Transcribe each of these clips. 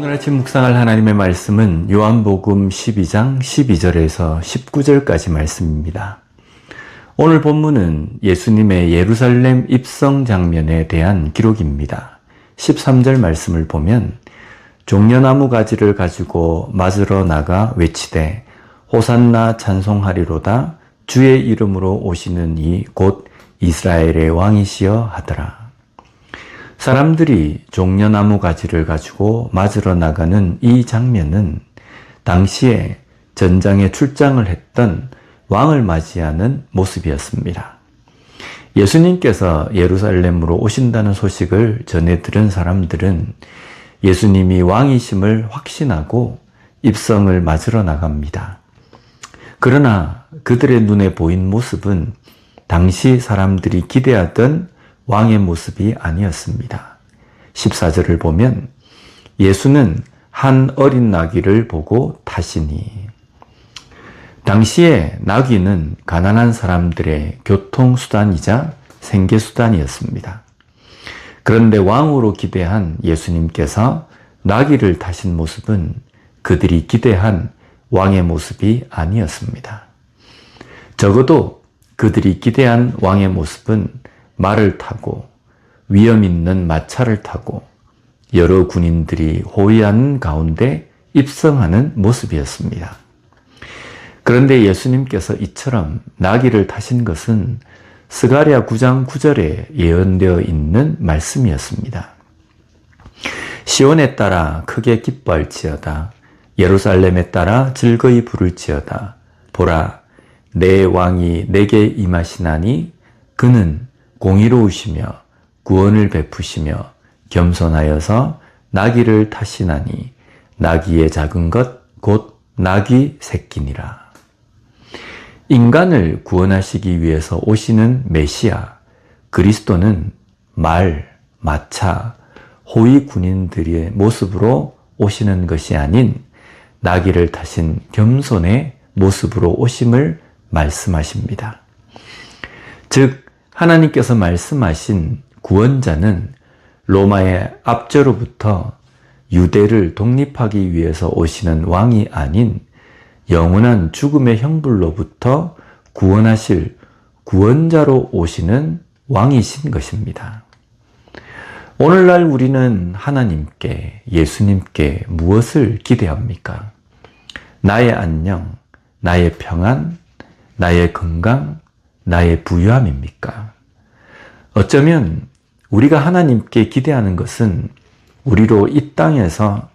오늘 아침 묵상할 하나님의 말씀은 요한복음 12장 12절에서 19절까지 말씀입니다. 오늘 본문은 예수님의 예루살렘 입성 장면에 대한 기록입니다. 13절 말씀을 보면 종려나무 가지를 가지고 맞으러 나가 외치되 호산나 찬송하리로다 주의 이름으로 오시는 이 곧 이스라엘의 왕이시여 하더라. 사람들이 종려나무 가지를 가지고 맞으러 나가는 이 장면은 당시에 전장에 출장을 했던 왕을 맞이하는 모습이었습니다. 예수님께서 예루살렘으로 오신다는 소식을 전해 들은 사람들은 예수님이 왕이심을 확신하고 입성을 맞으러 나갑니다. 그러나 그들의 눈에 보인 모습은 당시 사람들이 기대하던 왕의 모습이 아니었습니다. 14절을 보면 예수는 한 어린 나귀를 보고 타시니. 당시에 나귀는 가난한 사람들의 교통수단이자 생계수단이었습니다. 그런데 왕으로 기대한 예수님께서 나귀를 타신 모습은 그들이 기대한 왕의 모습이 아니었습니다. 적어도 그들이 기대한 왕의 모습은 말을 타고 위험 있는 마차를 타고 여러 군인들이 호위하는 가운데 입성하는 모습이었습니다. 그런데 예수님께서 이처럼 나귀를 타신 것은 스가랴 9장 9절에 예언되어 있는 말씀이었습니다. 시온에 따라 크게 기뻐할지어다. 예루살렘에 따라 즐거이 부를지어다. 보라, 내 왕이 내게 임하시나니 그는 공의로우시며 구원을 베푸시며 겸손하여서 나귀를 타시나니 나귀의 작은 것 곧 나귀 새끼니라. 인간을 구원하시기 위해서 오시는 메시아 그리스도는 말, 마차, 호위 군인들의 모습으로 오시는 것이 아닌 나귀를 타신 겸손의 모습으로 오심을 말씀하십니다. 즉 하나님께서 말씀하신 구원자는 로마의 압제로부터 유대를 독립하기 위해서 오시는 왕이 아닌 영원한 죽음의 형벌로부터 구원하실 구원자로 오시는 왕이신 것입니다. 오늘날 우리는 하나님께, 예수님께 무엇을 기대합니까? 나의 안녕, 나의 평안, 나의 건강, 나의 부유함입니까? 어쩌면 우리가 하나님께 기대하는 것은 우리로 이 땅에서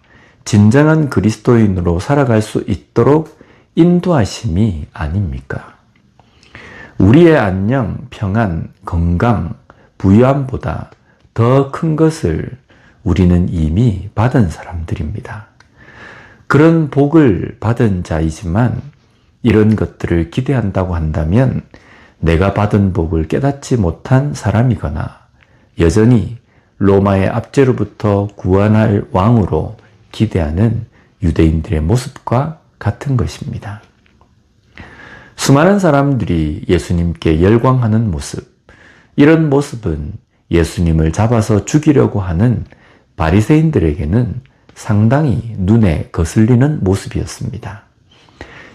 진정한 그리스도인으로 살아갈 수 있도록 인도하심이 아닙니까? 우리의 안녕, 평안, 건강, 부유함보다 더 큰 것을 우리는 이미 받은 사람들입니다. 그런 복을 받은 자이지만 이런 것들을 기대한다고 한다면 내가 받은 복을 깨닫지 못한 사람이거나 여전히 로마의 압제로부터 구원할 왕으로 기대하는 유대인들의 모습과 같은 것입니다. 수많은 사람들이 예수님께 열광하는 모습, 이런 모습은 예수님을 잡아서 죽이려고 하는 바리새인들에게는 상당히 눈에 거슬리는 모습이었습니다.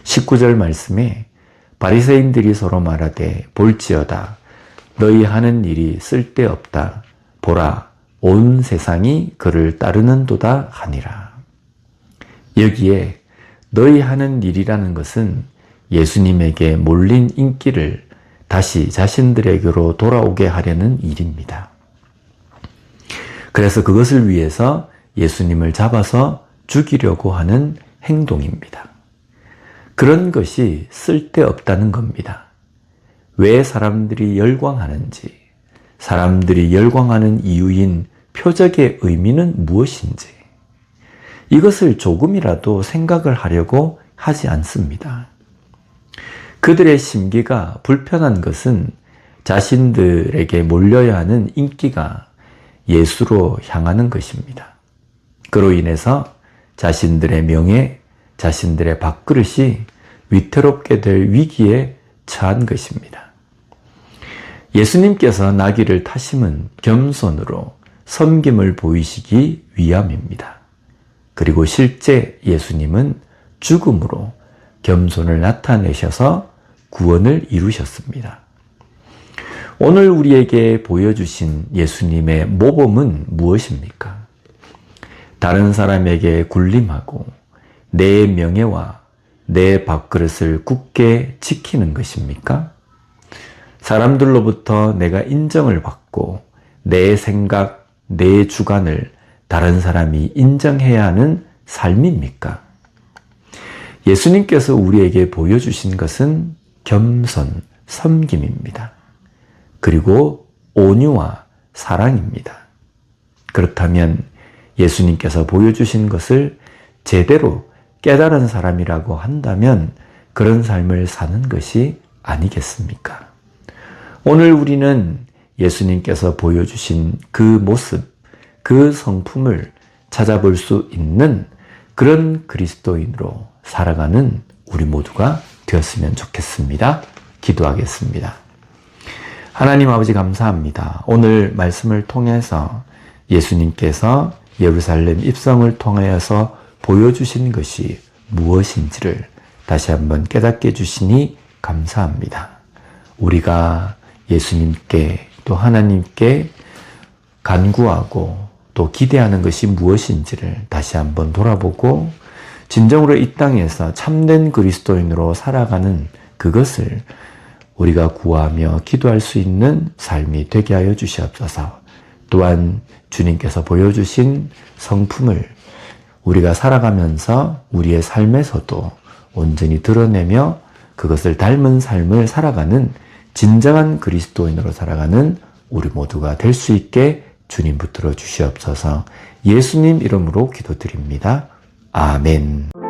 19절 말씀에 바리새인들이 서로 말하되 볼지어다 너희 하는 일이 쓸데없다 보라 온 세상이 그를 따르는도다 하니라. 여기에 너희 하는 일이라는 것은 예수님에게 몰린 인기를 다시 자신들에게로 돌아오게 하려는 일입니다. 그래서 그것을 위해서 예수님을 잡아서 죽이려고 하는 행동입니다. 그런 것이 쓸데없다는 겁니다. 왜 사람들이 열광하는지, 사람들이 열광하는 이유인 표적의 의미는 무엇인지, 이것을 조금이라도 생각을 하려고 하지 않습니다. 그들의 심기가 불편한 것은 자신들에게 몰려야 하는 인기가 예수로 향하는 것입니다. 그로 인해서 자신들의 명예, 자신들의 밥그릇이 위태롭게 될 위기에 처한 것입니다. 예수님께서 나귀를 타심은 겸손으로 섬김을 보이시기 위함입니다. 그리고 실제 예수님은 죽음으로 겸손을 나타내셔서 구원을 이루셨습니다. 오늘 우리에게 보여주신 예수님의 모범은 무엇입니까? 다른 사람에게 군림하고 내 명예와 내 밥그릇을 굳게 지키는 것입니까? 사람들로부터 내가 인정을 받고 내 생각, 내 주관을 다른 사람이 인정해야 하는 삶입니까? 예수님께서 우리에게 보여주신 것은 겸손, 섬김입니다. 그리고 온유와 사랑입니다. 그렇다면 예수님께서 보여주신 것을 제대로 깨달은 사람이라고 한다면 그런 삶을 사는 것이 아니겠습니까? 오늘 우리는 예수님께서 보여주신 그 모습, 그 성품을 찾아볼 수 있는 그런 그리스도인으로 살아가는 우리 모두가 되었으면 좋겠습니다. 기도하겠습니다. 하나님 아버지 감사합니다. 오늘 말씀을 통해서 예수님께서 예루살렘 입성을 통하여서 보여주신 것이 무엇인지를 다시 한번 깨닫게 해주시니 감사합니다. 우리가 예수님께 또 하나님께 간구하고 또 기대하는 것이 무엇인지를 다시 한번 돌아보고 진정으로 이 땅에서 참된 그리스도인으로 살아가는 그것을 우리가 구하며 기도할 수 있는 삶이 되게 하여 주시옵소서. 또한 주님께서 보여주신 성품을 우리가 살아가면서 우리의 삶에서도 온전히 드러내며 그것을 닮은 삶을 살아가는 진정한 그리스도인으로 살아가는 우리 모두가 될 수 있게 주님 붙들어 주시옵소서. 예수님 이름으로 기도드립니다. 아멘.